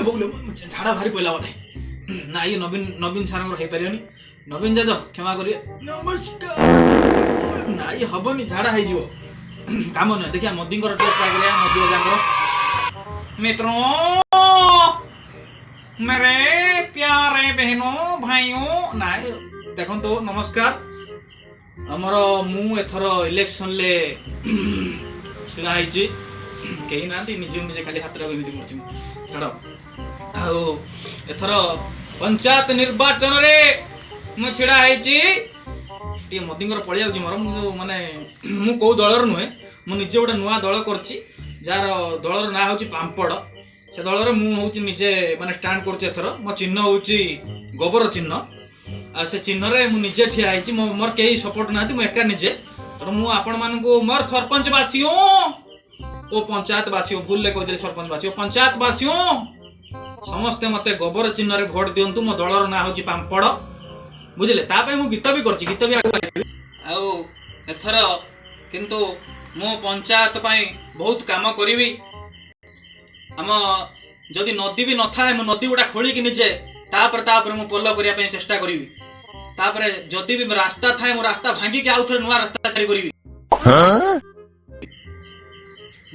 बोले झाड़ा भारी पड़ा बोधे ना ये नवीन नवीन सार हो पारे नवीन जाज क्षमा करिए नमस्कार ना ये हबनी झाड़ा हो काम नुहे देखिए मोदी ट्राए करिया मोदी अजा मित्रों मेरे प्यारे बहनों भाइयों ना देखो तो नमस्कार आमर मु एथर इलेक्शन ले छिड़ा होती कहीं ना निजे निजे खाली हाथ एमती छाड़ एथर पंचायत निर्वाचन रे मु छिड़ा होती मोदी पड़े जाऊँ मोर माने मु कौ दलर नुहे मु निजे गोटे नुआ दल करछि जार दलर ना हूँ पांपड़ से दल मुझे निजे माने स्टाण्ड कर मो चिन्ह हूँ गोबर चिन्ह आ से चिन्ह रे मु निजे ठिया होती मोर कई सपोर्ट ना मु एका निजे तो मु आपण मानू मोर सरपंच बासियों ओ पंचायत बासियों भूल कहते सरपंच बासियों पंचायत बासियों समस्ते मते गोबर चिन्ह रे भोट दियंतु मो दलर ना हूँ पांपड़ बुझिले तापे मु गीत भी करछि गीत भी आउ एथर किंतु मो पंचायत पाई बहुत काम करी आम जदि नदी भी न था नदी गुड़ा खोलिकी निजे तापर मु पोल करने चेष्टा करी तापर जदि भी रास्ता थाए मो रास्ता भांगिक आउ थे नुआ रास्ता करी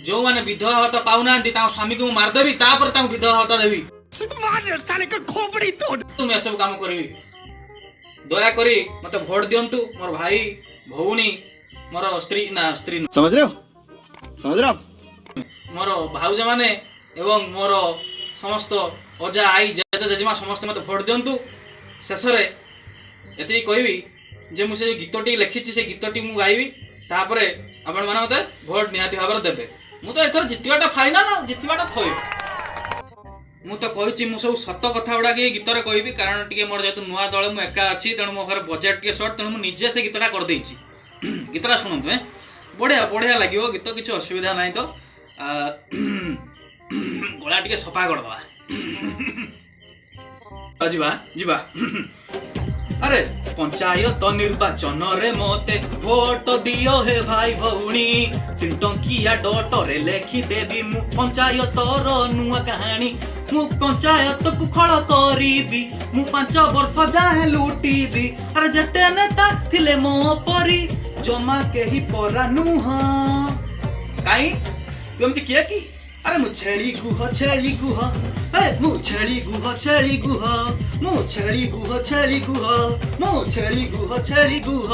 जो माने विधवा भाता पाऊना स्वामी को मारदेवी तापर विधवा भाता देवी तुम सब काम करी दया करी मत भोट दियंतु मोर भाई भौणी मोर स्त्री ना स्त्री समझ रहे हो मोर भाउज माने एवं मोर समस्त अजा आई जेजे जेजेमा समस्त मत भोट दियंतु शेष रे एति कहबी जे मु से गीतटी लिखी से गीतटी मु गाइबी तापरे आपण माने मते भोट निहाती भाबर देबे मु तो एथर जितिबाटा फाइनल जितिबाटा थई मु तो कहिछि मु सब सत कथा उडा के गीत रे कहबी कारण टिके मोर जेतु नुआ दल मु एका अछि तण मो घर बजेट के शॉर्ट तण मु निजे से गीतटा कर देछि गीतटा सुनंतु बढ़िया बढ़िया लागियो गीत किछि असुविधा नाही तो गला टिके सफा कर दवा जीवा जीवा अरे पंचायत निर्वाचन रे मते भोट दियो हे भाई भौणी 3 टंकिया डट रे लेखि देबी मु पंचायत रो नुआ कहानी मु पंचायत को खळ करीबी मु 5 वर्ष जाए लुटीबी अरे जते नेता थिले मो परी जमा केही परा नुह काई तुमती किया की अरे मु छेली गुह ए मु छेली गुह मु छेली गुह मु छेली गुह